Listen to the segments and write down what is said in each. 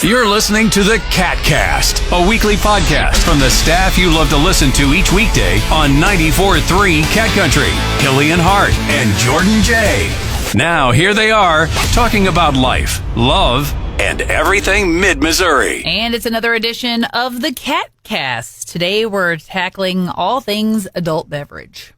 You're listening to the KATcast, a weekly podcast from the staff you love to listen to each weekday on 94.3 Cat Country. Killian Hart and Jordan J. Now, here they are, talking about life, love, and everything mid-Missouri. And it's another edition of the KATcast. Today, we're tackling all things adult beverage.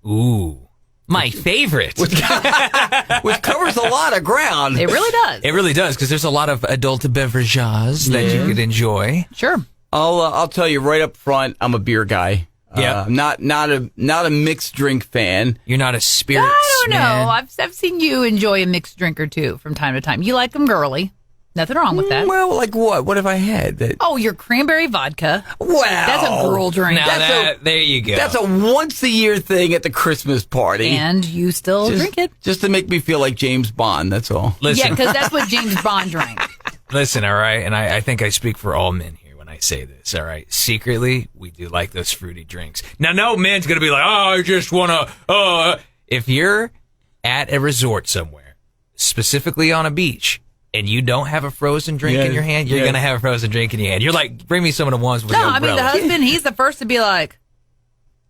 Ooh. My favorite. Which covers a lot of ground. It really does. It really does, because there's a lot of adult beverages that you could enjoy. Sure. I'll tell you right up front, I'm a beer guy. Yeah. Not a mixed drink fan. You're not a spirits I don't know. man. I've seen you enjoy a mixed drink or two from time to time. You like them girly. Nothing wrong with that. Well, like what? What have I had? Oh, your cranberry vodka. Wow. That's a girl drink. Now there you go. That's a once-a-year thing at the Christmas party. And you still drink it. Just to make me feel like James Bond, that's all. Listen, Yeah, because that's what James Bond drank. listen, all right? And I think I speak for all men here when I say this, all right? Secretly, we do like those fruity drinks. Now, no man's going to be like, I just want to, If you're at a resort somewhere, specifically on a beach, and you don't have a frozen drink in your hand, you're going to have a frozen drink in your hand. You're like, bring me some of the ones with No, the I mean, umbrella. the husband, he's the first to be like,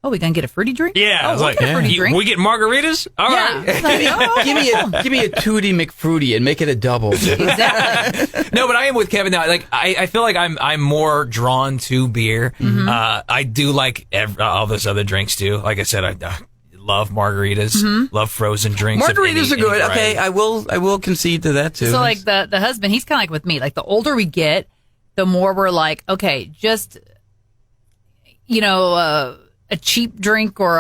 oh, we going to get a fruity drink? Yeah, I Oh, was we'll like, get a fruity drink. we get margaritas? All Yeah. right. It's like, oh, Give me a Tootie McFruity and make it a double. exactly. No, but I am with Kevin now. Like, I feel like I'm more drawn to beer. Mm-hmm. I do like all those other drinks too. Like I said, I love margaritas, Mm-hmm. love frozen drinks. of Margaritas any are good. variety. Okay, I will concede to that too. So, like, the husband, he's kind of like with me. Like, the older we get, the more we're like, okay, just, a cheap drink or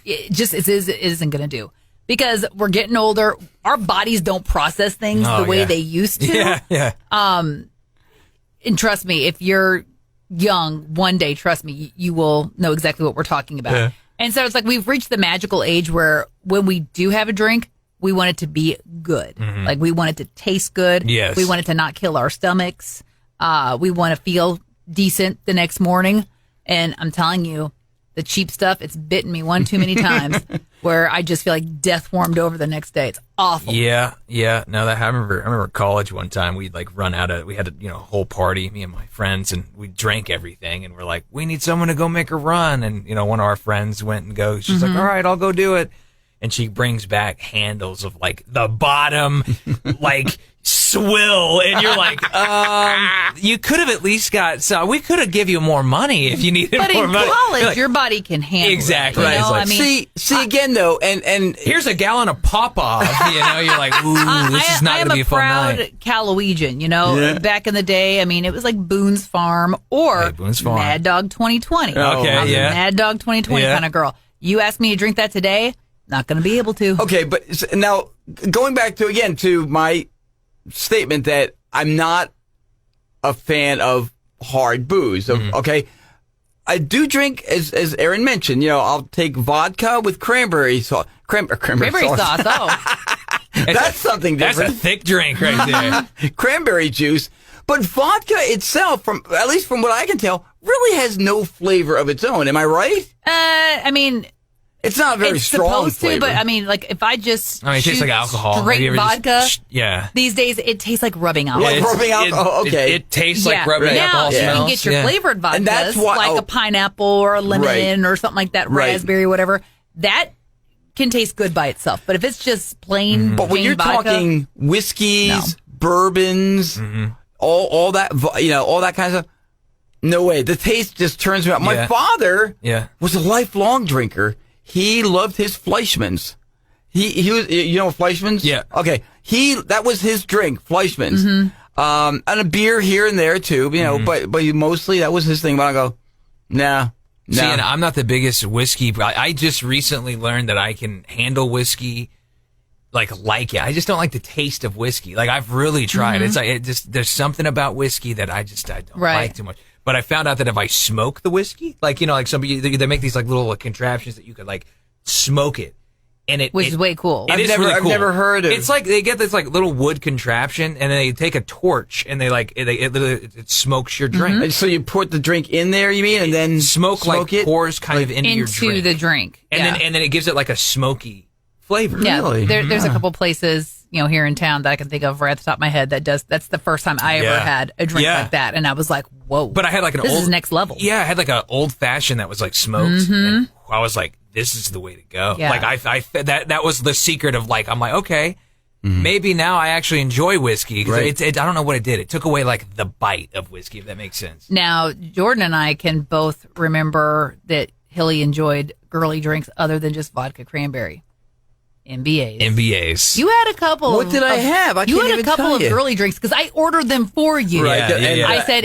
it isn't going to do. Because we're getting older. Our bodies don't process things the way they used to. Yeah. And trust me, if you're young, one day, trust me, you will know exactly what we're talking about. Yeah. And so it's like we've reached the magical age where when we do have a drink, we want it to be good. Mm-hmm. Like, we want it to taste good. Yes. We want it to not kill our stomachs. We want to feel decent the next morning. And I'm telling you, the cheap stuff, it's bitten me one too many times where I just feel like death warmed over the next day. It's awful. Yeah. No, I remember college one time. We'd like run out of. We had a whole party, me and my friends, and we drank everything. And we're like, we need someone to go make a run. And one of our friends went and go. She's like, all right, I'll go do it. And she brings back handles of like the bottom, like swill, and you're like, you could have at least got. So we could have give you more money if you needed But more in money. college, You're like, your body can handle Exactly. it. Right. You know? It's like, I mean, see again though, and here's a gallon of Popov. You're like, ooh, this is not I going am to be a fun proud night. Calowegian, Yeah. back in the day. I mean, it was like Boone's Farm or Hey, Boone's Farm. Mad Dog 2020. Okay, I'm a yeah. Mad Dog 2020 Yeah. kind of girl. You ask me to drink that today, not going to be able to. okay, but now going back to my statement that I'm not a fan of hard booze. Okay, I do drink, as Aaron mentioned. I'll take vodka with cranberry sauce. Cranberry sauce. Oh, That's something That's a different. thick drink right there. Cranberry juice. But vodka itself, at least from what I can tell, really has no flavor of its own. Am I right? I mean, It's not a very it's strong supposed flavor. to, but I mean, like if I just It tastes shoot like alcohol. Have straight you ever just- vodka. yeah. These days, it tastes like rubbing alcohol. Like rubbing alcohol, okay. It tastes like rubbing right. alcohol Now you smells. can get your Yeah. flavored vodkas, And that's why- like a pineapple or a lemon Right. or something like that, Right. raspberry, whatever. That can taste good by itself. But if it's just plain, But when plain you're vodka, talking whiskeys, No. bourbons, all that, all that kind of stuff, no way. The taste just turns me out. My Yeah. father Yeah. was a lifelong drinker. He loved his Fleischmann's. He was, Fleischmann's? Yeah. Okay. That was his drink, Fleischmann's. And a beer here and there too, but mostly that was his thing. But I go, nah. See, and I'm not the biggest whiskey. I just recently learned that I can handle whiskey like it. I just don't like the taste of whiskey. Like, I've really tried. It's like, there's something about whiskey that I don't Right. like too much. But I found out that if I smoke the whiskey, like, like somebody, they make these like little contraptions that you could like smoke it. And which is way cool. It I've is never- really I've cool. never heard of- It's like they get this like little wood contraption, and then they take a torch, and it smokes your drink. And so you put the drink in there, you mean, and then Smoke like it? pours kind of into your into drink. the drink. and then it gives it like a smoky flavor. Yeah, Really? there's a couple places here in town that I can think of right at the top of my head that's the first time I ever had a drink like that. And I was like, whoa. But I had like this is next level. Yeah, I had like an old fashioned that was like smoked. And I was like, this is the way to go. Yeah. Like that was the secret of like, I'm like, okay, maybe now I actually enjoy whiskey. Cause I don't know what it did. It took away like the bite of whiskey, if that makes sense. Now, Jordan and I can both remember that Hilly enjoyed girly drinks other than just vodka cranberry. MBAs. You had a couple. What did I have? I you can't had even a couple tell of you. girly drinks because I ordered them for you. Right. Yeah. I said,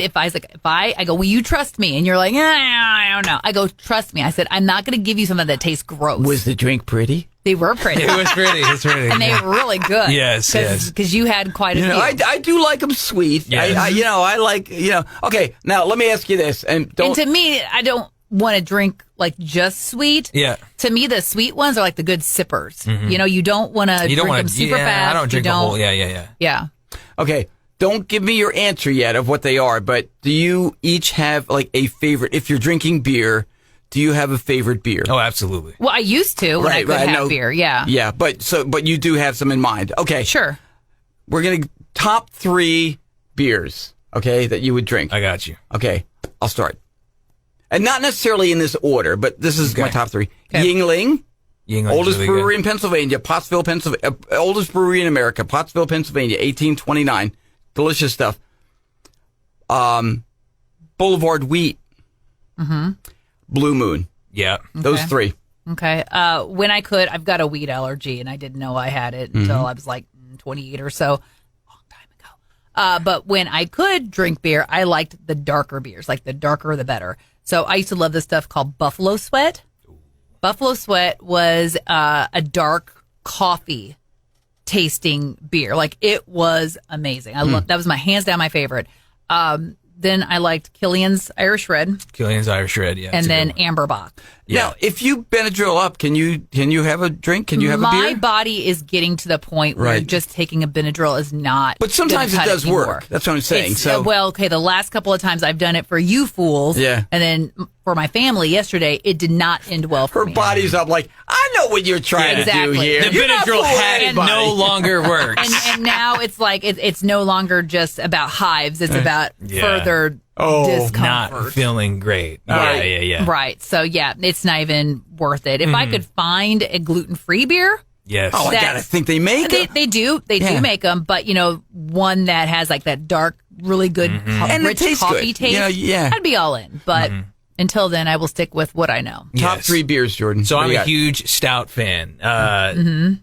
I go, will you trust me? And you're like, I don't know. I go, trust me. I said, I'm not going to give you something that tastes gross. Was the drink pretty? They were pretty. It was pretty. It's pretty. And they were really good. Yes. Because you had quite a few. I do like them sweet. Yes. I like, Okay, now let me ask you this. And to me, I don't want to drink like just sweet. Yeah. To me, the sweet ones are like the good sippers. You don't want to drink them super fast. I don't drink the whole. Yeah. Yeah. Okay, don't give me your answer yet of what they are, but do you each have like a favorite? If you're drinking beer, do you have a favorite beer? Oh, absolutely. Well, I used to when I could have beer. Yeah. Yeah, but you do have some in mind. Okay. Sure. We're going to top 3 beers, okay, that you would drink. I got you. Okay, I'll start. And not necessarily in this order, but this is my top 3. Okay. Yingling, Yingling's oldest really brewery good. in Pennsylvania, Pottsville, Pennsylvania. Oldest brewery in America, Pottsville, Pennsylvania, 1829. Delicious stuff. Boulevard Wheat. Blue Moon. Yeah. Those 3. Okay. When I could, I've got a wheat allergy, and I didn't know I had it until I was like 28 or so. Long time ago. But when I could drink beer, I liked the darker beers. Like the darker, the better. So I used to love this stuff called Buffalo Sweat. Buffalo Sweat was a dark coffee tasting beer. Like it was amazing. I loved that was my hands down my favorite. Then I liked Killian's Irish Red. Killian's Irish Red, yeah. And then Amberbach. Yeah. Now, if you Benadryl up, can you have a drink? Can you have a beer? My body is getting to the point where Right. just taking a Benadryl is not. But sometimes gonna it cut does anymore. work. That's what I'm saying. It's, well, okay, the last couple of times I've done it for you fools. Yeah. And then for my family yesterday, it did not end well for her me. body's up like, I know what you're trying to do Exactly. here. The You're not Benadryl fooling had anybody. no longer works. And now it's like it's no longer just about hives. It's about Yeah. further discomfort. Not feeling great. Yeah. Right. So, yeah, it's not even worth it. If I could find a gluten-free beer, Yes. Oh, I That- gotta think they make it. they do make them, but, one that has like that dark, really good, And it rich tastes coffee good. taste, Yeah. I'd be all in. But until then, I will stick with what I know. Top Yes. 3 beers, Jordan. So What do I'm you a got? huge stout fan.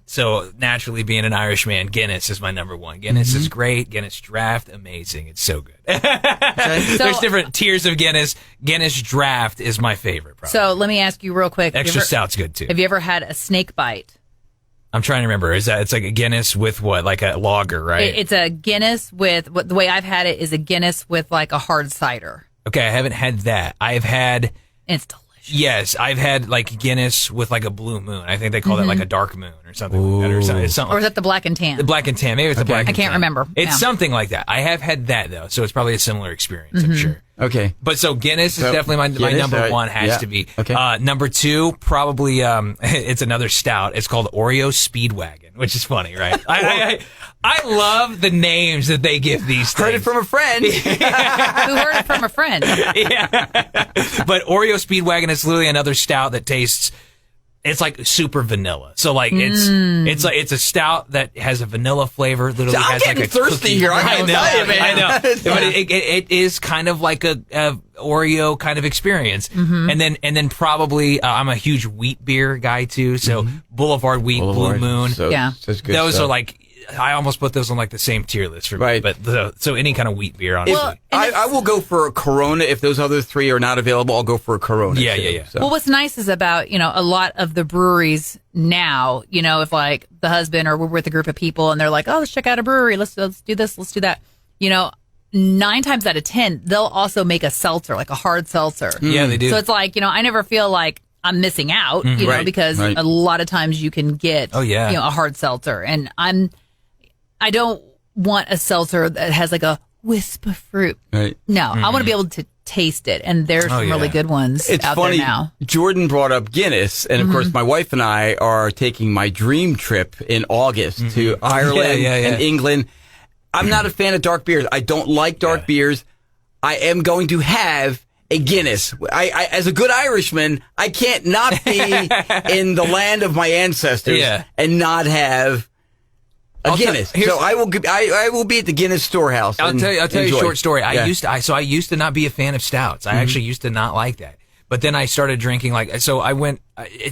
So naturally, being an Irishman, Guinness is my number one. Guinness is great. Guinness Draft, amazing. It's so good. There's different tiers of Guinness. Guinness Draft is my favorite. Probably. So let me ask you real quick. Extra stout's good too. Have you ever had a snake bite? I'm trying to remember. It's like a Guinness with what? Like a lager, right? It's a Guinness with, the way I've had it is a Guinness with like a hard cider. Okay, I haven't had that. I've had. And it's delicious. Yes, I've had like Guinness with like a blue moon. I think they call that like a dark moon or something like that. Or something. It's something Or is that the black and tan? the black and tan. Maybe it's the black and I can't tan. remember. It's Yeah. something like that. I have had that though, so it's probably a similar experience, I'm sure. Okay. But so Guinness is So, definitely my Guinness, number all right. one has Yeah. to be. Okay. Number 2, probably it's another stout. It's called Oreo Speedwagon, which is funny, right? I love the names that they give these things. Heard it from a friend. Who heard it from a friend? But Oreo Speedwagon is literally another stout that tastes. It's like super vanilla. So like it's a stout that has a vanilla flavor. Literally I'm has like getting a thirsty cookie. here. I I gotta know. tell you, man. I know. But it is kind of like a Oreo kind of experience. And then probably I'm a huge wheat beer guy too. So Boulevard Wheat, Blue Moon. Yeah. Such good Those stuff. are like. I almost put those on like the same tier list for me. Right. But so any kind of wheat beer, honestly. Well, I will go for a Corona. If those other 3 are not available, I'll go for a Corona. Yeah, too. yeah. So. Well, what's nice is about, a lot of the breweries now, if like the husband or we're with a group of people and they're like, oh, let's check out a brewery. Let's do this. Let's do that. 9 times out of 10, they'll also make a seltzer, like a hard seltzer. Yeah, they do. So it's like, I never feel like I'm missing out, Right, because right. a lot of times you can get, Oh, yeah. a hard seltzer. And I don't want a seltzer that has like a wisp of fruit. Right. No, I want to be able to taste it. And there's some really good ones out funny. there now. Jordan brought up Guinness, and of course, my wife and I are taking my dream trip in August to Ireland and England. I'm not a fan of dark beers. I don't like dark beers. I am going to have a Guinness. I as a good Irishman, I can't not be in the land of my ancestors and not have a Guinness. So I will be at the Guinness storehouse. I'll tell you a short story. Yeah. I used to not be a fan of stouts. I actually used to not like that. But then I started drinking so I went,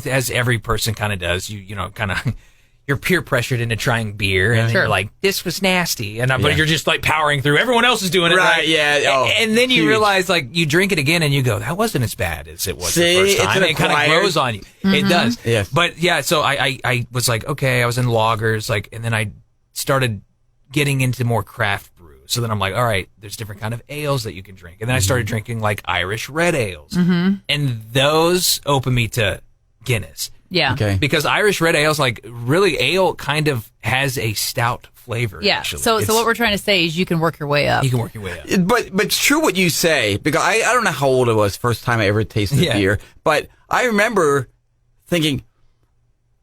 as every person kind of does, you're peer pressured into trying beer, and then you're like, this was nasty, but you're just like powering through. Everyone else is doing it, right? Yeah. And then you realize, like, you drink it again, and you go, that wasn't as bad as it was the first time. It kind of grows on you. It does. Yes. But yeah, so I was like, okay, I was in lagers, and then I started getting into more craft brews. So then I'm like, all right, there's different kind of ales that you can drink, and then I started drinking like Irish red ales, and those opened me to Guinness. Yeah. Okay. Because Irish red ales, like, really, ale kind of has a stout flavor. Yeah. Actually. So what we're trying to say is you can work your way up. You can work your way up. But it's true what you say, because I don't know how old I was first time I ever tasted beer, but I remember thinking,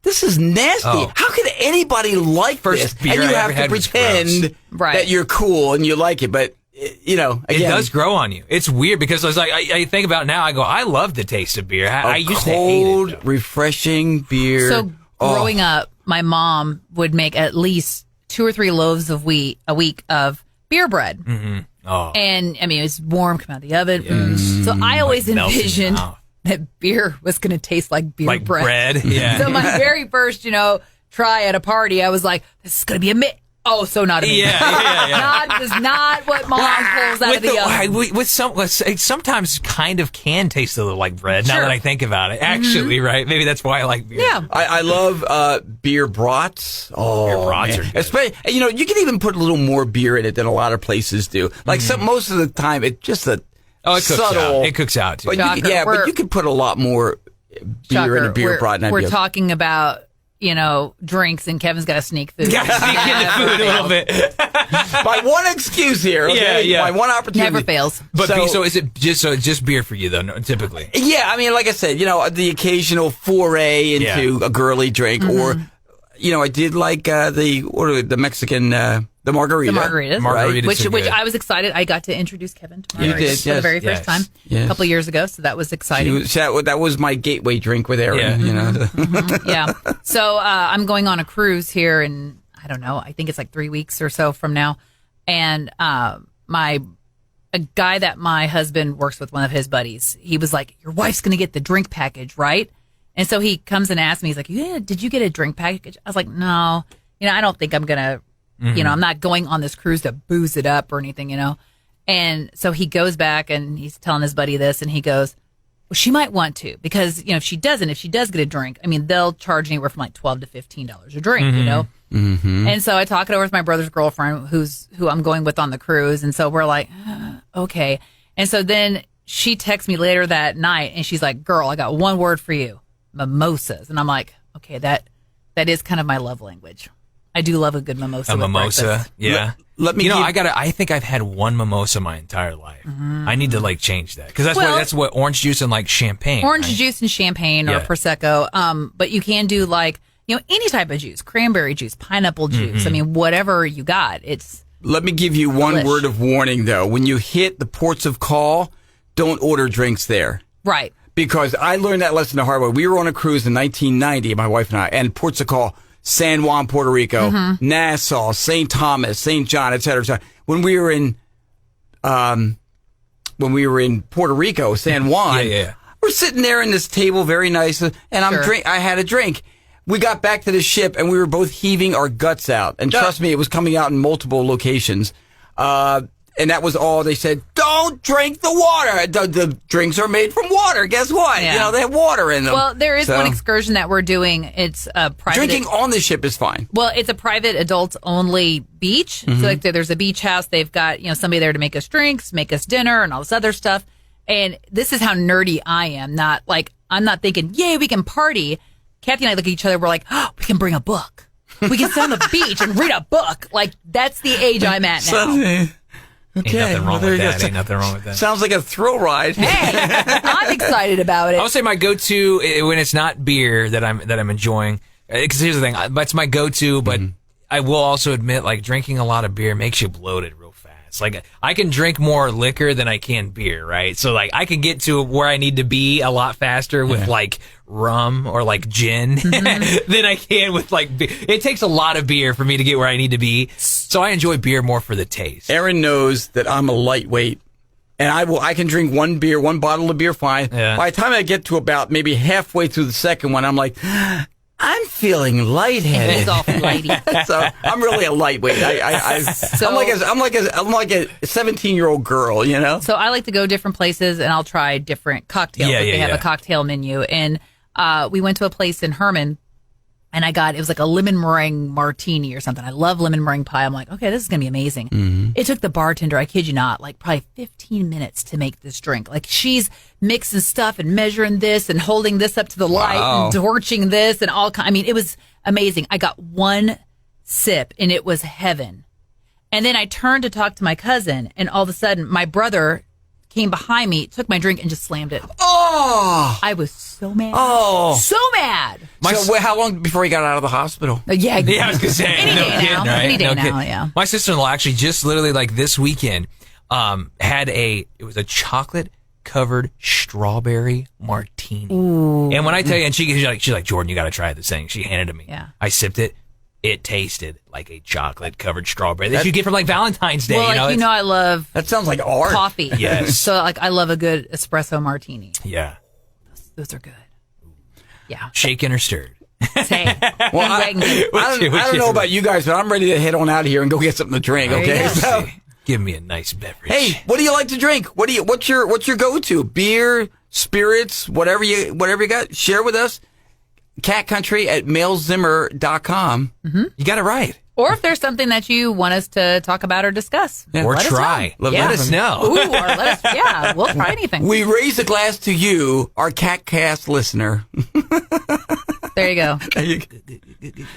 this is nasty. Oh. How could anybody like this? Beer And you I have ever to had was pretend gross. that you're cool and you like it, but again, it does grow on you. It's weird because I was like, I think about it now. I go, I love the taste of beer. I used to hate it. Cold, refreshing beer. So growing up, my mom would make at least 2 or 3 loaves of wheat a week of beer bread. Mm-hmm. Oh. And I mean, it was warm, come out of the oven. So I always envisioned that beer was going to taste like beer like bread. Yeah. So my very first, try at a party, I was like, this is going to be Oh, so not a me. Yeah. Is not what mom pulls out of the oven. Sometimes kind of can taste a little like bread. Now Sure. that I think about it, actually, right? Maybe that's why I like beer. Yeah. I love beer brats. Oh, Beer brats man. are good. Especially, you can even put a little more beer in it than a lot of places do. Like most of the time, it's just a it cooks subtle. out. It cooks out too. But but you can put a lot more beer in a beer brat. We're talking about drinks, and Kevin's got to sneak food. Got to sneak in the food a little bit. My one excuse here. Okay? Yeah. My one opportunity. Never fails. But so is it just beer for you though? No, typically. Yeah, I mean, like I said, the occasional foray into a girly drink, or I did like the Mexican the margarita. The margaritas, Margaritas which are good. I was excited. I got to introduce Kevin to margaritas You did, for the very first time a couple of years ago, so that was exciting. That was my gateway drink with Aaron. Yeah. So I'm going on a cruise here in, I don't know, I think it's like 3 weeks or so from now. And a guy that my husband works with, one of his buddies, he was like, your wife's going to get the drink package, right? And so he comes and asks me, he's like, yeah, did you get a drink package? I was like, no, I don't think I'm going to, I'm not going on this cruise to booze it up or anything, And so he goes back and he's telling his buddy this, and he goes, well, she might want to, because, if she does get a drink, I mean, they'll charge anywhere from like $12 to $15 a drink, And so I talk it over with my brother's girlfriend, who I'm going with on the cruise. And so we're like, okay. And so then she texts me later that night, and she's like, girl, I got one word for you, mimosas. And I'm like, okay, that is kind of my love language. I do love a good mimosa. A mimosa, breakfast. yeah. Let me. I think I've had one mimosa my entire life. I need to change that, because that's what orange juice and champagne. Orange juice and champagne or prosecco. But you can do any type of juice, cranberry juice, pineapple juice. I mean, whatever you got. Let me give you one word of warning though. When you hit the ports of call, don't order drinks there. Right. Because I learned that lesson the hard way. We were on a cruise in 1990, my wife and I, and ports of call. San Juan, Puerto Rico, Nassau, St. Thomas, St. John, et cetera, et cetera. When we were in Puerto Rico, San Juan, we're sitting there in this table, very nice, and I had a drink. We got back to the ship, and we were both heaving our guts out. And trust me, it was coming out in multiple locations. And that was all. They said, don't drink the water. The drinks are made from water. Guess what? Yeah. They have water in them. Well, there is one excursion that we're doing. It's a private. Drinking on the ship is fine. Well, it's a private adults-only beach. So there's a beach house. They've got somebody there to make us drinks, make us dinner, and all this other stuff. And this is how nerdy I am. I'm not thinking, yay, we can party. Kathy and I look at each other. We're like, oh, we can bring a book. We can sit on the beach and read a book. That's the age I'm at now. Okay. Ain't nothing wrong there with you go. that. Ain't nothing wrong with that. Sounds like a thrill ride. Hey, I'm excited about it. I would say my go-to when it's not beer that I'm enjoying. Because here's the thing, that's my go-to. But I will also admit, like, drinking a lot of beer makes you bloated real fast. Like, I can drink more liquor than I can beer, right? So, like, I can get to where I need to be a lot faster with like rum or like gin than I can with like beer. It takes a lot of beer for me to get where I need to be. So I enjoy beer more for the taste. Aaron knows that I'm a lightweight, and I can drink one bottle of beer fine. Yeah. By the time I get to about maybe halfway through the second one, I'm like, I'm feeling lightheaded. It's awful lady. So I'm really a lightweight. I'm like a 17-year-old girl, you know. So I like to go different places and I'll try different cocktails. Yeah, Like, they have yeah. a cocktail menu, and we went to a place in Herman, and it was like a lemon meringue martini or something. I love lemon meringue pie. I'm like, okay, this is gonna be amazing. It took the bartender, I kid you not, like probably 15 minutes to make this drink. Like, she's mixing stuff and measuring this and holding this up to the light and torching this and all. I mean, it was amazing. I got one sip and it was heaven. And then I turned to talk to my cousin, and all of a sudden my brother came behind me, took my drink, and just slammed it. Oh, I was so mad. Oh. So mad. so how long before he got out of the hospital? Yeah, Yeah, I was gonna say Any no day kidding, now. right? Any day No now, kidding. yeah. My sister-in-law actually just literally like this weekend had it was a chocolate covered strawberry martini. Ooh. And when I tell you, and she's like, Jordan, you got to try this thing. She handed it to me. Yeah. I sipped it. It tasted like a chocolate covered strawberry that you get from like Valentine's Day. Well, I love That sounds like art. coffee. Yes. So, like, I love a good espresso martini. Yeah. Those are good. Yeah. Shaken or stirred. Say. Well, I don't know about you guys, but I'm ready to head on out of here and go get something to drink. There you Okay. go. So, Give me a nice beverage. hey, what do you like to drink? What's your go-to? Beer, spirits, whatever you got? Share with us. CatCountry@mailzimmer.com. You got it right. Or if there's something that you want us to talk about or discuss. Or let us try. know. Let us know. Ooh, or let us, we'll try anything. We raise a glass to you, our KATcast listener. There you go.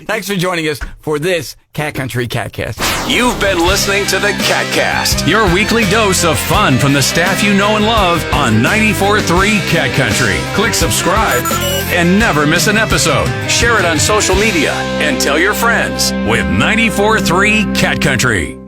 Thanks for joining us for this Cat Country KATcast. You've been listening to the KATcast, your weekly dose of fun from the staff you know and love on 94.3 Cat Country. Click subscribe and never miss an episode. Share it on social media and tell your friends with 94.3 Cat Country.